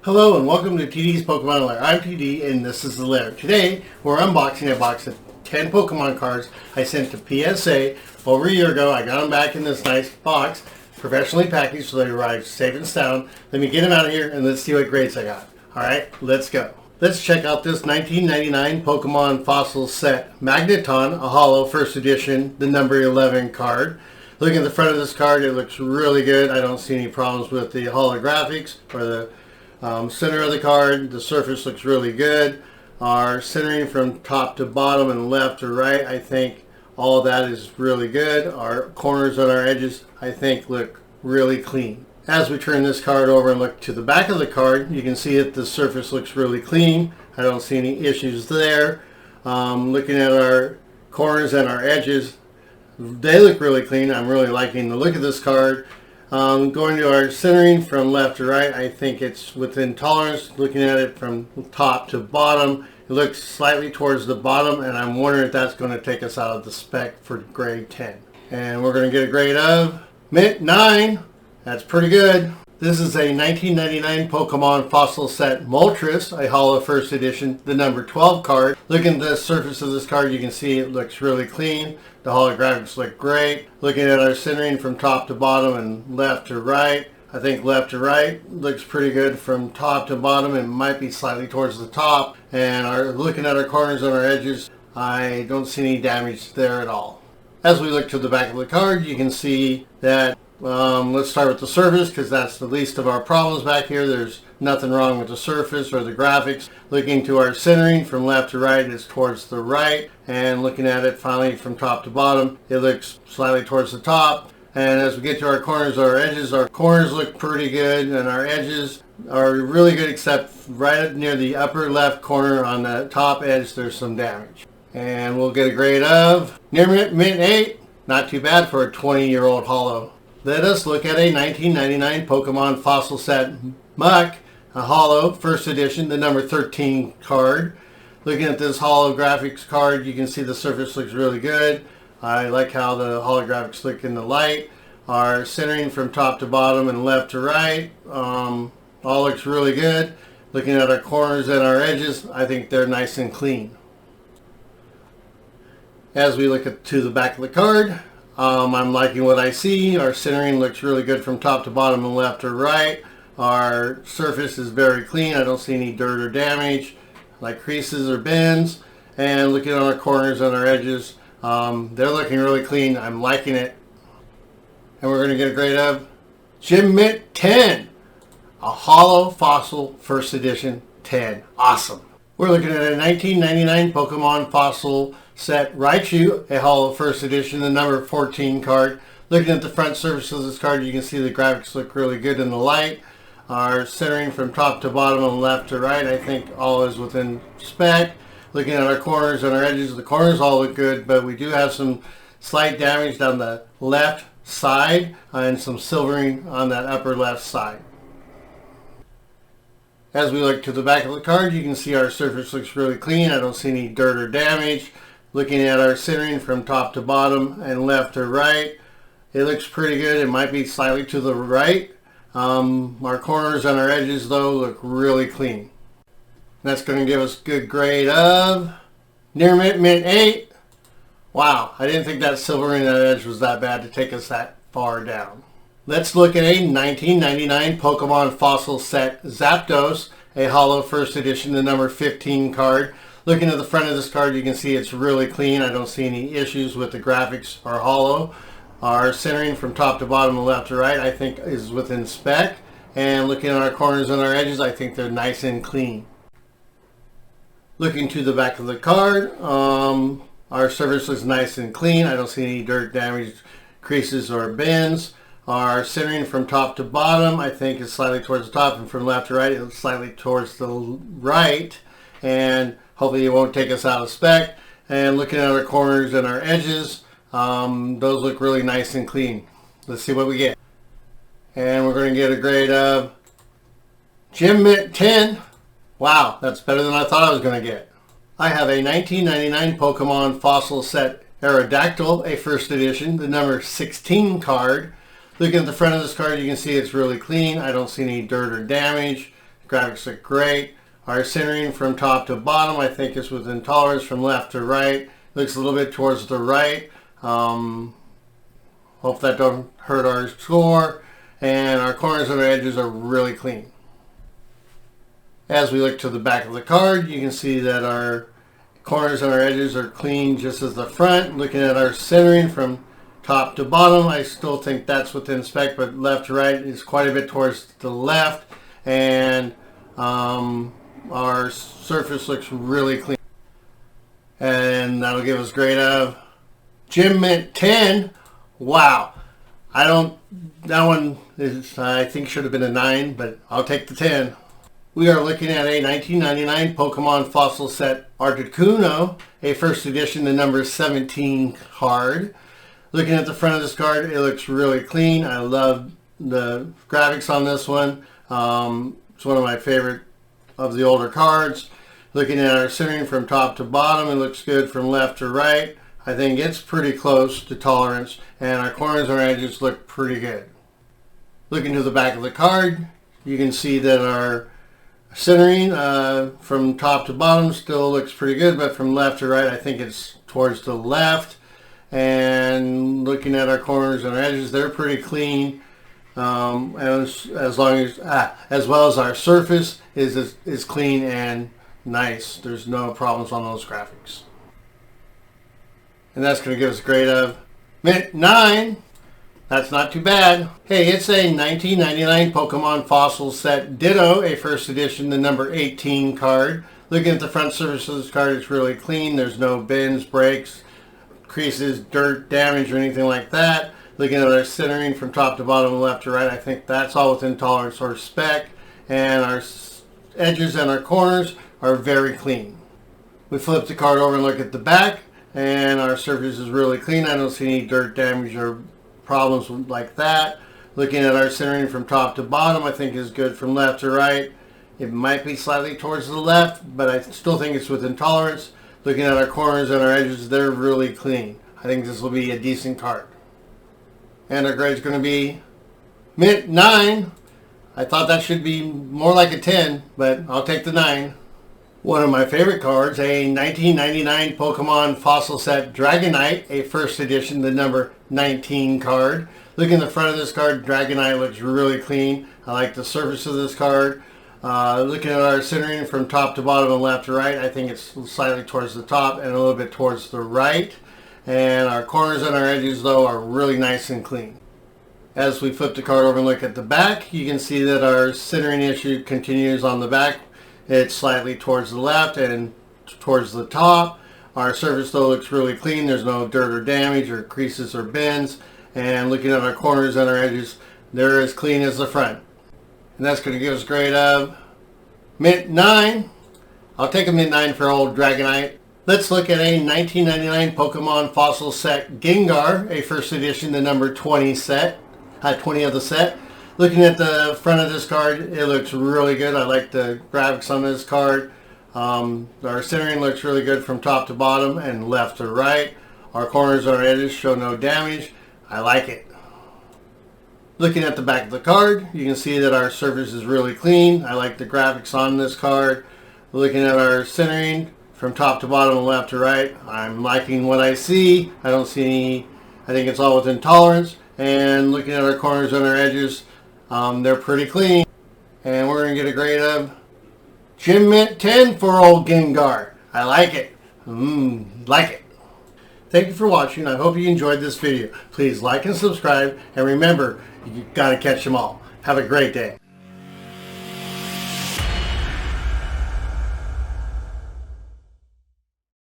Hello and welcome to TD's Pokemon Lair. I'm TD and this is the Lair. Today we're unboxing a box of 10 Pokemon cards I sent to PSA over a year ago. I got them back in this nice box, professionally packaged, so they arrived safe and sound. Let me get them out of here and let's see what grades I got. Alright, let's go. Let's check out this 1999 Pokemon Fossil Set Magneton, a Holo first edition, the number 11 card. Looking at the front of this card, it looks really good. I don't see any problems with the holographics or the center of the card. The surface looks really good. Our centering from top to bottom and left to right, I think all of that is really good. Our corners on our edges, I think, look really clean. As we turn this card over and look to the back of the card, you can see that the surface looks really clean. I don't see any issues there. Looking at our corners and our edges, they look really clean. I'm really liking the look of this card. Going to our centering from left to right, I think it's within tolerance. Looking at it from top to bottom, it looks slightly towards the bottom, and I'm wondering if that's going to take us out of the spec for grade 10. And we're going to get a grade of Mint 9. That's pretty good. This is a 1999 Pokemon Fossil Set Moltres, a Holo First Edition, the number 12 card. Looking at the surface of this card, you can see it looks really clean. The holographics look great. Looking at our centering from top to bottom and left to right, I think left to right looks pretty good from top to bottom. It might be slightly towards the top. And looking at our corners and our edges, I don't see any damage there at all. As we look to the back of the card, you can see that let's start with the surface because that's the least of our problems back here. There's nothing wrong with the surface or the graphics. Looking to our centering from left to right is towards the right, and looking at it finally from top to bottom, it looks slightly towards the top. And as we get to our corners or our edges, our corners look pretty good and our edges are really good, except right up near the upper left corner on the top edge there's some damage. And we'll get a grade of near mint 8. Not too bad for a 20-year-old Holo. Let us look at a 1999 Pokemon Fossil Set Muck, a Holo First Edition, the number 13 card. Looking at this holographics card, you can see the surface looks really good. I like how the holographics look in the light. Our centering from top to bottom and left to right, all looks really good. Looking at our corners and our edges, I think they're nice and clean. As we look to the back of the card, I'm liking what I see. Our centering looks really good from top to bottom and left to right. Our surface is very clean. I don't see any dirt or damage like creases or bends. And looking at our corners and our edges, they're looking really clean. I'm liking it. And we're going to get a grade of Gym Mint 10. A Holo Fossil First Edition 10. Awesome. We're looking at a 1999 Pokemon Fossil Set Raichu, a Holo First Edition, the number 14 card. Looking at the front surface of this card, you can see the graphics look really good in the light. Our centering from top to bottom and left to right, I think all is within spec. Looking at our corners and our edges, the corners all look good, but we do have some slight damage down the left side and some silvering on that upper left side. As we look to the back of the card, you can see our surface looks really clean. I don't see any dirt or damage. Looking at our centering from top to bottom and left to right, it looks pretty good. It might be slightly to the right. Our corners and our edges, though, look really clean. That's going to give us a good grade of near mint 8. Wow, I didn't think that silvering that edge was that bad to take us that far down. Let's look at a 1999 Pokemon Fossil Set Zapdos, a Holo First Edition, the number 15 card. Looking at the front of this card, you can see it's really clean. I don't see any issues with the graphics or Holo. Our centering from top to bottom and left to right, I think, is within spec. And looking at our corners and our edges, I think they're nice and clean. Looking to the back of the card, our surface looks nice and clean. I don't see any dirt, damage, creases, or bends. Our centering from top to bottom, I think, is slightly towards the top, and from left to right, it's slightly towards the right. And hopefully it won't take us out of spec. And looking at our corners and our edges, those look really nice and clean. Let's see what we get. And we're going to get a grade of Gym Mint 10. Wow, that's better than I thought I was going to get. I have a 1999 Pokemon Fossil Set Aerodactyl, a First Edition, the number 16 card. Looking at the front of this card, you can see it's really clean. I don't see any dirt or damage. Graphics look great. Our centering from top to bottom, I think, is within tolerance. From left to right, looks a little bit towards the right. Hope that don't hurt our score. And our corners and our edges are really clean. As we look to the back of the card, you can see that our corners and our edges are clean just as the front. Looking at our centering from top to bottom, I still think that's within spec, but left to right is quite a bit towards the left. And our surface looks really clean. And that'll give us a grade of Gem Mint 10. Wow. That one is, I think, should have been a 9, but I'll take the 10. We are looking at a 1999 Pokemon Fossil Set Articuno, a first edition, the number 17 card. Looking at the front of this card, it looks really clean. I love the graphics on this one. It's one of my favorite of the older cards. Looking at our centering from top to bottom, it looks good from left to right. I think it's pretty close to tolerance, and our corners and our edges look pretty good. Looking to the back of the card, you can see that our centering from top to bottom still looks pretty good, but from left to right, I think it's towards the left. And looking at our corners and our edges, they're pretty clean. As well as our surface is clean and nice. There's no problems on those graphics. And that's going to give us a grade of Mint 9. That's not too bad. Hey, it's a 1999 Pokemon Fossil Set Ditto, a first edition, the number 18 card. Looking at the front surface of this card, it's really clean. There's no bends, breaks, creases, dirt, damage, or anything like that. Looking at our centering from top to bottom, left to right, I think that's all within tolerance or spec. And our edges and our corners are very clean. We flip the card over and look at the back, and our surface is really clean. I don't see any dirt damage or problems like that. Looking at our centering from top to bottom, I think is good from left to right. It might be slightly towards the left, but I still think it's within tolerance. Looking at our corners and our edges, they're really clean. I think this will be a decent card. And our grade is going to be Mint 9. I thought that should be more like a 10, but I'll take the 9. One of my favorite cards, a 1999 Pokemon Fossil Set Dragonite, a first edition, the number 19 card. Looking at the front of this card, Dragonite looks really clean. I like the surface of this card. Looking at our centering from top to bottom and left to right, I think it's slightly towards the top and a little bit towards the right. And our corners and our edges, though, are really nice and clean. As we flip the card over and look at the back, you can see that our centering issue continues on the back. It's slightly towards the left and towards the top. Our surface, though, looks really clean. There's no dirt or damage or creases or bends. And looking at our corners and our edges, they're as clean as the front. And that's going to give us a grade of Mint 9. I'll take a Mint 9 for old Dragonite. Let's look at a 1999 Pokemon Fossil Set Gengar, a first edition, the number 20 set, 20 of the set. Looking at the front of this card, it looks really good. I like the graphics on this card. Our centering looks really good from top to bottom and left to right. Our corners and our edges show no damage. I like it. Looking at the back of the card, you can see that our surface is really clean. I like the graphics on this card. Looking at our centering from top to bottom and left to right, I'm liking what I see. I don't see any, I think it's all within tolerance. And looking at our corners and our edges, they're pretty clean. And we're going to get a grade of Gem Mint 10 for old Gengar. I like it. Like it. Thank you for watching. I hope you enjoyed this video. Please like and subscribe. And remember, you got to catch them all. Have a great day.